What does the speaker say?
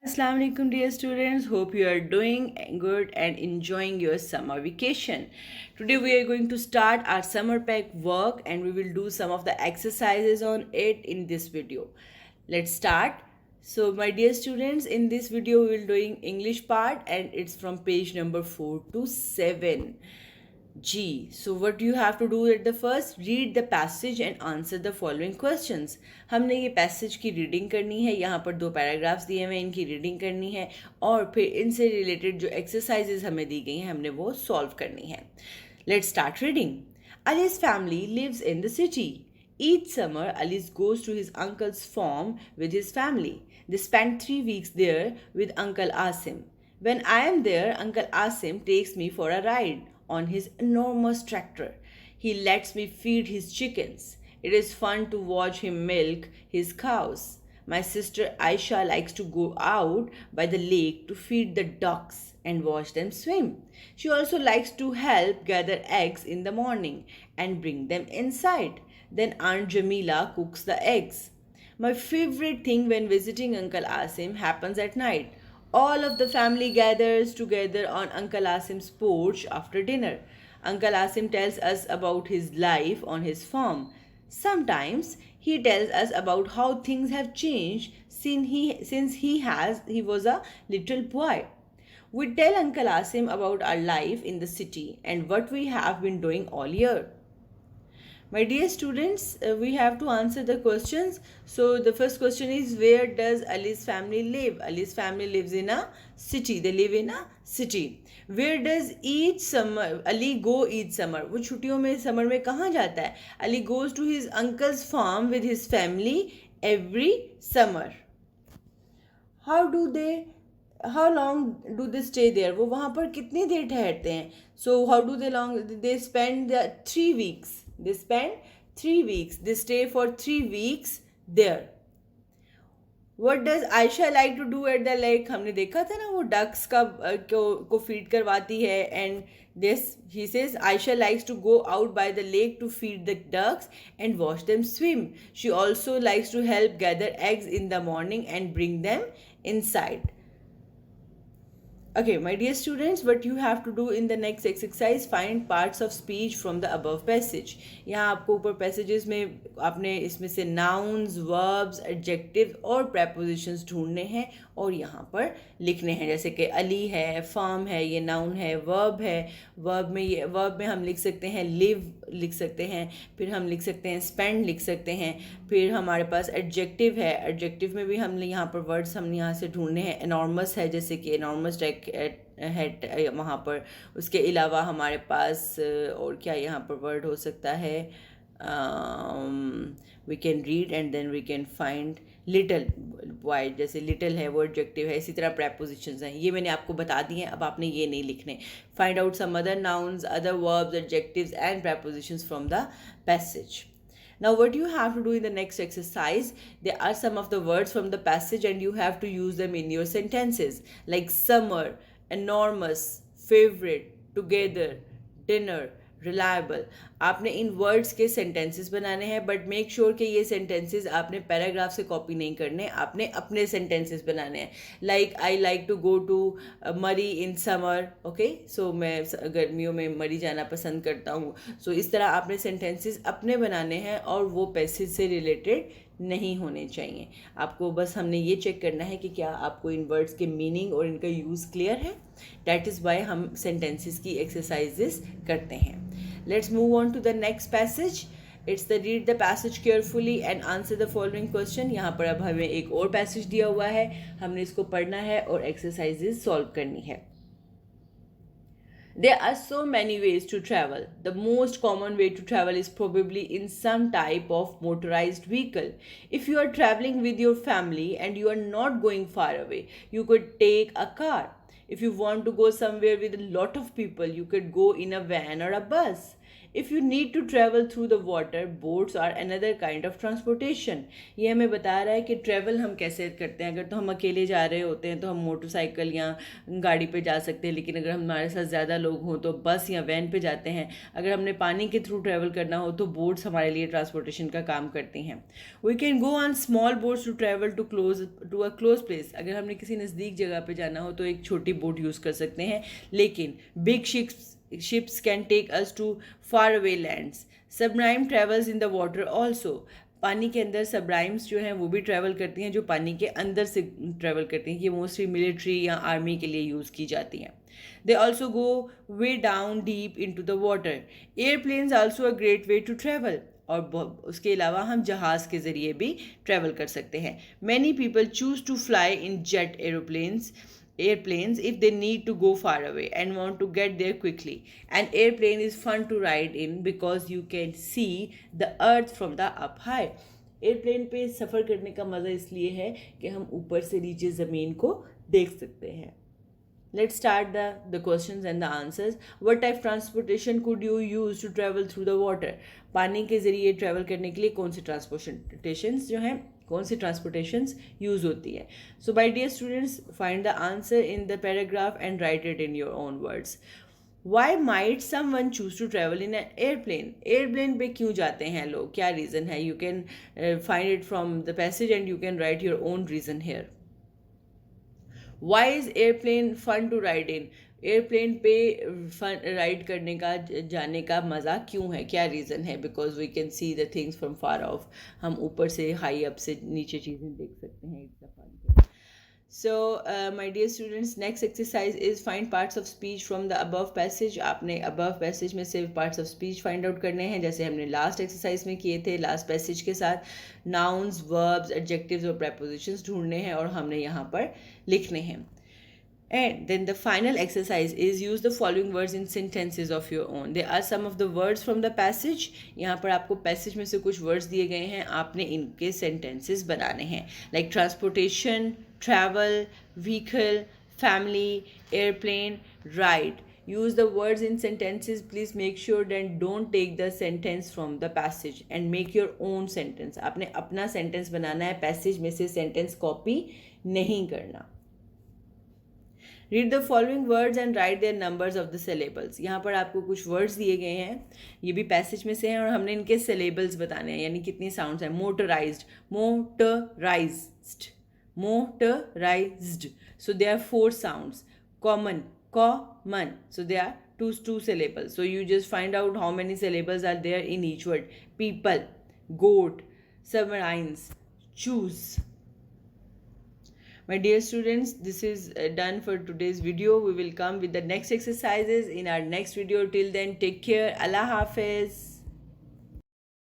Assalamu alaikum dear students. Hope you are doing good and enjoying your summer vacation. Today we are going to start our summer pack work and we will do some of the exercises on it in this video. Let's start. So my dear students, in this video we will doing English part and it's from page number 4 to 7. G. So what you have to do at the first, read the passage and answer the following questions. हमने ये passage की reading करनी है, यहाँ पर दो paragraphs दिए हुए हैं, इनकी रीडिंग करनी है और फिर इनसे रिलेटेड जो एक्सरसाइजेज हमें दी गई हैं हमने वो सॉल्व करनी है. Let's start reading. Ali's family lives in the city. Each summer, Alice goes to his uncle's farm with his family. They spend 3 weeks there with Uncle Asim. When I am there, Uncle Asim takes me for a ride on his enormous tractor. He lets me feed his chickens. It is fun to watch him milk his cows. My sister Aisha likes to go out by the lake to feed the ducks and watch them swim. She also likes to help gather eggs in the morning and bring them inside. Then Aunt Jamila cooks the eggs. My favorite thing when visiting Uncle Asim happens at night. All of the family gathers together on Uncle Asim's porch after dinner. Uncle Asim tells us about his life on his farm. Sometimes he tells us about how things have changed since he was a little boy. We tell Uncle Asim about our life in the city and what we have been doing all year. My dear students, we have to answer the questions. So the first question is, where does Ali's family live? Ali's family lives in a city. They live in a city. Where does each summer Ali go each summer? वो छुट्टियों में summer में कहाँ जाता है? Ali goes to his uncle's farm with his family every summer. How long do they stay there? वो वहाँ पर कितनी देर ठहरते हैं? So how do they spend the 3 weeks? They spend 3 weeks. They stay for 3 weeks there. What does Aisha like to do at the lake? हमने देखा था ना वो ducks को feed करवाती है and this he says Aisha likes to go out by the lake to feed the ducks and watch them swim. She also likes to help gather eggs in the morning and bring them inside. Okay, my dear students, what you have to do in the next exercise, find parts of speech from the above passage. यहाँ आपको ऊपर passages में आपने इसमें से nouns, verbs, adjectives और prepositions ढूंढने हैं और यहाँ पर लिखने हैं. जैसे कि अली है, farm है, ये noun है, verb है, verb में हम लिख सकते हैं live लिख सकते हैं, फिर हम लिख सकते हैं spend लिख सकते हैं, फिर हमारे पास adjective है, adjective में भी हम यहाँ पर words हम यहाँ से ढूंढने हैं. enormous है, जैसे कि enormous है वहाँ पर. उसके अलावा हमारे पास और क्या यहाँ पर वर्ड हो सकता है? We can read and then we can find little wide. जैसे लिटल है वो एडजेक्टिव है. इसी तरह प्रेपोजिशंस हैं, ये मैंने आपको बता दिए हैं, अब आपने ये नहीं लिखने. Find out some other nouns, other verbs, adjectives and prepositions from the passage. Now what you have to do in the next exercise, there are some of the words from the passage and you have to use them in your sentences, like summer, enormous, favorite, together, dinner, reliable. आपने इन words के sentences बनाने हैं, but make sure कि ये sentences आपने paragraph से copy नहीं करने, आपने अपने सेंटेंसेस बनाने हैं. Like I like to go to Murree in summer. Okay, सो मैं गर्मियों में मरी जाना पसंद करता हूँ. सो इस तरह आपने सेंटेंसेस अपने बनाने हैं और वो पैसेज से रिलेटेड नहीं होने चाहिए. आपको बस हमने ये चेक करना है कि क्या आपको इन वर्ड्स के मीनिंग और इनका यूज़ क्लियर है. डैट इज़ वाई हम सेंटेंसेस की एक्सरसाइजेस करते हैं. Let's move on to the next passage. It's the read the passage carefully and answer the following question. यहाँ पर अब हमें एक और पैसेज दिया हुआ है, हमने इसको पढ़ना है और एक्सरसाइजेज सॉल्व करनी है. There are so many ways to travel. The most common way to travel is probably in some type of motorized vehicle. If you are traveling with your family and you are not going far away, you could take a car. If you want to go somewhere with a lot of people, you could go in a van or a bus. If you need to travel through the water, boats are another kind of transportation. ये हमें बता रहा है कि travel हम कैसे करते हैं. अगर तो हम अकेले जा रहे होते हैं तो हम मोटरसाइकिल या गाड़ी पे जा सकते हैं, लेकिन अगर हमारे साथ ज़्यादा लोग हों तो बस या वैन पे जाते हैं. अगर हमने पानी के थ्रू ट्रैवल करना हो तो बोट्स हमारे लिए ट्रांसपोर्टेशन का काम करती हैं. We can go on small boats to travel to a close place. अगर हमने किसी नज़दीक जगह पे जाना हो तो एक छोटी बोट यूज़ कर सकते हैं, लेकिन big ships can take us to far away lands. Submarine travels in the water also. पानी के अंदर सबराइम्स जो हैं वो भी ट्रैवल करती हैं, जो पानी के अंदर से ट्रैवल करती हैं. ये मोस्टली मिलिट्री या आर्मी के लिए यूज़ की जाती हैं. They also go way down deep in to the water. Airplanes also a great way to travel. और उसके अलावा हम जहाज़ के ज़रिए भी ट्रैवल कर सकते हैं. Many people choose to fly in jet airplanes if they need to go far away and want to get there quickly. An airplane is fun to ride in because you can see the earth from the up high. Airplane पे सफ़र करने का मज़ा इसलिए है कि हम ऊपर से नीचे ज़मीन को देख सकते हैं. Let's start the questions and the answers. What type of transportation could you use to travel through the water? पानी के ज़रिए ट्रैवल करने के लिए कौन से ट्रांसपोर्टेशंस जो हैं, कौन सी ट्रांसपोर्टेशंस यूज़ होती है. So my dear students, find the answer in the paragraph and write it in your own words. Why might someone choose to travel in an airplane. Airplane पे क्यों जाते हैं लोग, क्या रीज़न है? You can find it from the passage and you can write your own reason here. Why is airplane fun to ride in. Airplane पे fun ride करने का, जाने का मज़ा क्यों है, क्या रीज़न है? Because we can see the things from far off. हम ऊपर से हाई अप से नीचे चीज़ें देख सकते हैं. It's a fun. So, my dear students, next exercise is find parts of speech from the above passage. आपने above passage में से parts of speech find out करने हैं, जैसे हमने last exercise में किए थे. last passage के साथ nouns, verbs, adjectives और prepositions ढूंढने हैं और हमने यहाँ पर लिखने हैं. And then the final exercise is use the following words in sentences of your own. There are some of the words from the passage. यहाँ पर आपको passage में से कुछ words दिए गए हैं, आपने इनके sentences बनाने हैं. Like transportation, travel, vehicle, family, airplane, ride. Use the words in sentences. Please make sure that don't take the sentence from the passage and make your own sentence. आपने अपना sentence बनाना है, passage में से sentence copy नहीं करना. Read the following words and write their numbers of the syllables. यहाँ पर आपको कुछ वर्ड्स दिए गए हैं, ये भी पैसेज में से हैं और हमने इनके सिलेबल्स बताने हैं, यानी कितनी साउंड्स हैं. Motorized, motorized, motorized. So they are 4 sounds. Common, common. So they are two syllables. So you just find out how many syllables are there in each word. People, goat, submarines, choose. My dear students, this is done for today's video. We will come with the next exercises in our next video. Till then, take care. Allah Hafiz.